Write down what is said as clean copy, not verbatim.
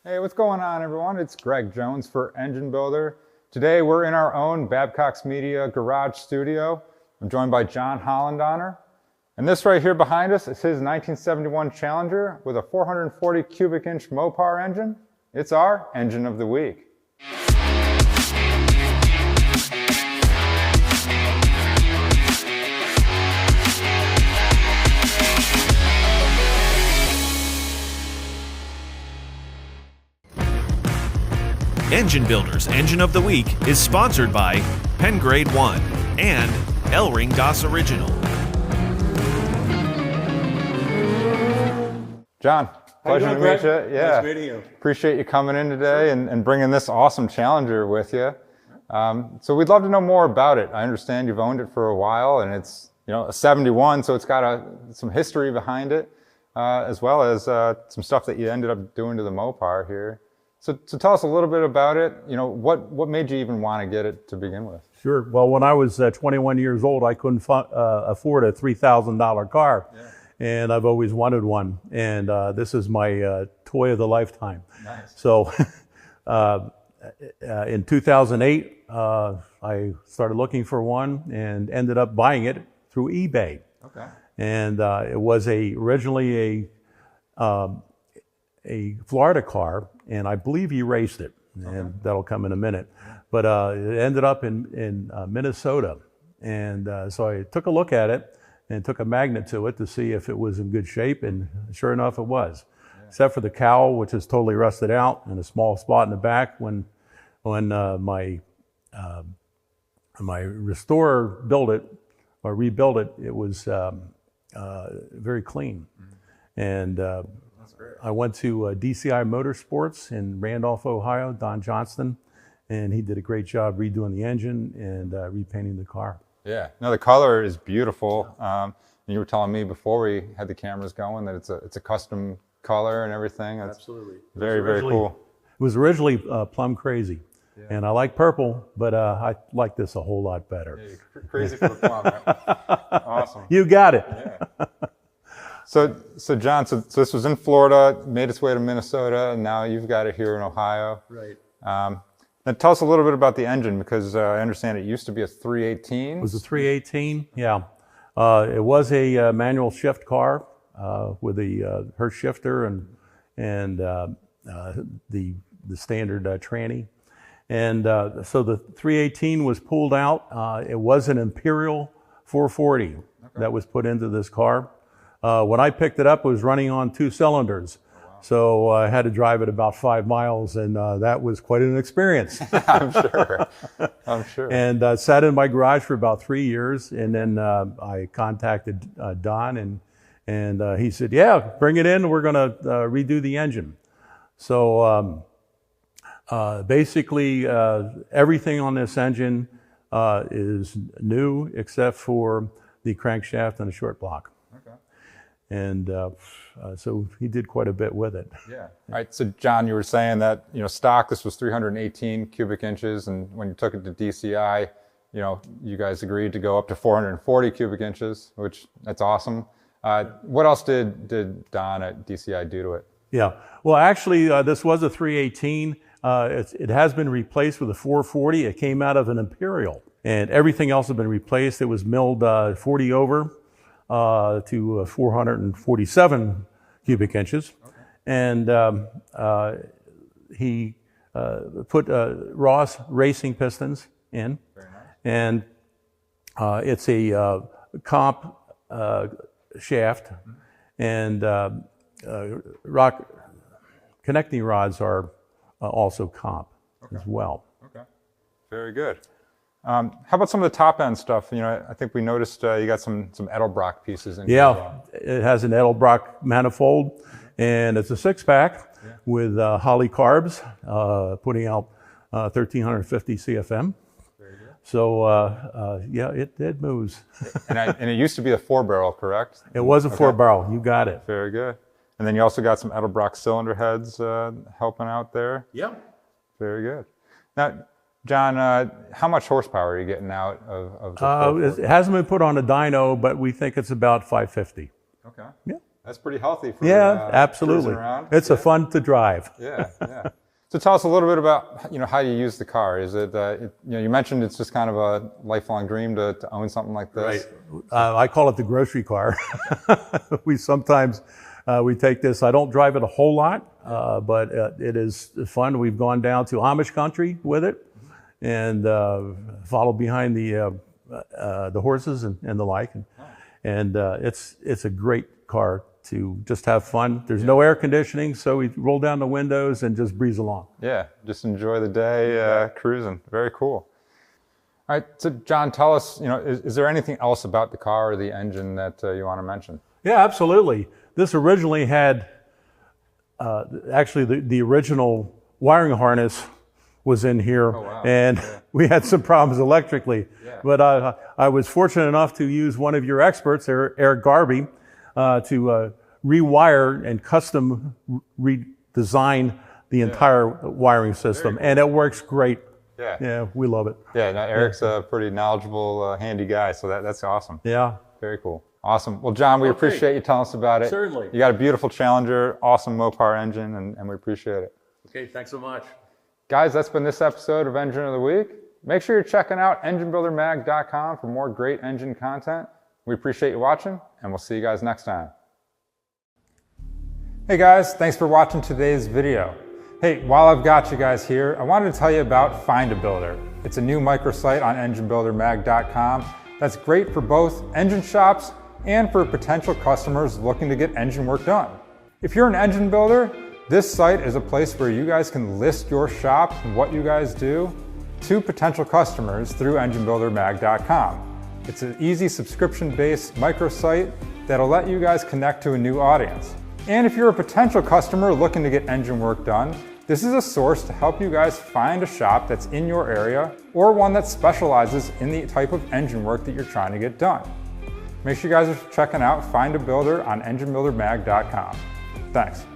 Hey, what's going on, everyone? It's Greg Jones for Engine Builder. Today we're in our own Babcox Media garage studio. I'm joined by John Hollendonner. And this right here behind us is his 1971 Challenger with a 440 cubic inch Mopar engine. It's our Engine of the Week. Engine Builder's Engine of the Week is sponsored by Pengrade 1 and L-Ring DOS Original. John, pleasure to meet you. Yeah, nice meeting you. Appreciate you coming in today and bringing this awesome Challenger with you. So we'd love to know more about it. I understand you've owned it for a while, and it's a 71, so it's got some history behind it, as well as some stuff that you ended up doing to the Mopar here. So tell us a little bit about it. What made you even want to get it to begin with? Sure. Well, when I was 21 years old, I couldn't afford a $3,000 car. Yeah. And I've always wanted one. And this is my toy of the lifetime. Nice. So in 2008, I started looking for one and ended up buying it through eBay. Okay. And it was originally a Florida car, and I believe he raced it, and that'll come in a minute. But it ended up in Minnesota, and so I took a look at it and took a magnet to it to see if it was in good shape, and sure enough, it was. Yeah. Except for the cowl, which is totally rusted out, and a small spot in the back. When my restorer built it or rebuilt it, it was very clean, and. I went to DCI Motorsports in Randolph, Ohio, Don Johnston, and he did a great job redoing the engine and repainting the car. Yeah, no, the color is beautiful. And you were telling me before we had the cameras going that it's a custom color and everything. That's absolutely very, very cool. It was originally plum crazy, and I like purple, but I like this a whole lot better. Yeah, you're crazy for the plum, right? Awesome. You got it. Yeah. So John, so this was in Florida, made its way to Minnesota, and now you've got it here in Ohio. Right. Now tell us a little bit about the engine, because I understand it used to be a 318. It was a 318, yeah. It was a manual shift car with a Hertz shifter and the standard tranny. And so the 318 was pulled out. It was an Imperial 440 that was put into this car. When I picked it up, it was running on 2 cylinders. Oh, wow. So I had to drive it about 5 miles, and that was quite an experience. I'm sure. I'm sure. And sat in my garage for about 3 years, and then I contacted Don, and he said, yeah, bring it in, we're going to redo the engine. So basically, everything on this engine is new except for the crankshaft and the short block. And so he did quite a bit with it. Yeah. All right. So John, you were saying that stock this was 318 cubic inches, and when you took it to DCI, you guys agreed to go up to 440 cubic inches, which that's awesome. What else did Don at DCI do to it? Yeah. Well, actually, this was a 318. It has been replaced with a 440. It came out of an Imperial, and everything else has been replaced. It was milled 40 over. To 447 cubic inches. Okay. And he put Ross racing pistons in. Very nice. And it's a comp shaft, and connecting rods are also comp as well. Okay, very good. How about some of the top end stuff? I think we noticed you got some Edelbrock pieces in here. Yeah, it has an Edelbrock manifold, and it's a 6-pack with Holley carbs, putting out 1,350 CFM. Very good. So yeah, it moves. and it used to be a 4-barrel, correct? It was a 4-barrel. You got it. Very good. And then you also got some Edelbrock cylinder heads helping out there. Yeah. Very good. Now, John, how much horsepower are you getting out of the 440? It hasn't been put on a dyno, but we think it's about 550. Okay. Yeah. That's pretty healthy for absolutely. cruising around. It's a fun to drive. Yeah. So tell us a little bit about how you use the car. Is it you mentioned it's just kind of a lifelong dream to own something like this. Right. I call it the grocery car. We sometimes we take this. I don't drive it a whole lot, but it is fun. We've gone down to Amish country with it and followed behind the horses and the like. And it's a great car to just have fun. There's no air conditioning, so we roll down the windows and just breeze along. Yeah, just enjoy the day cruising. Very cool. All right, so John, tell us, is there anything else about the car or the engine that you want to mention? Yeah, absolutely. This originally had, actually the original wiring harness was in here, and we had some problems electrically. But I was fortunate enough to use one of your experts, Eric Garby, to rewire and custom redesign the entire wiring system, and it works great. Yeah, we love it. Yeah, no, Eric's a pretty knowledgeable, handy guy, so that's awesome. Yeah. Very cool. Awesome. Well, John, we appreciate you telling us about it. Certainly. You got a beautiful Challenger, awesome Mopar engine, and we appreciate it. Okay, thanks so much. Guys, that's been this episode of Engine of the Week. Make sure you're checking out enginebuildermag.com for more great engine content. We appreciate you watching, and we'll see you guys next time. Hey guys, thanks for watching today's video. Hey, while I've got you guys here, I wanted to tell you about Find a Builder. It's a new microsite on enginebuildermag.com that's great for both engine shops and for potential customers looking to get engine work done. If you're an engine builder, this site is a place where you guys can list your shop and what you guys do to potential customers through enginebuildermag.com. It's an easy subscription-based microsite that'll let you guys connect to a new audience. And if you're a potential customer looking to get engine work done, this is a source to help you guys find a shop that's in your area or one that specializes in the type of engine work that you're trying to get done. Make sure you guys are checking out Find a Builder on enginebuildermag.com. Thanks.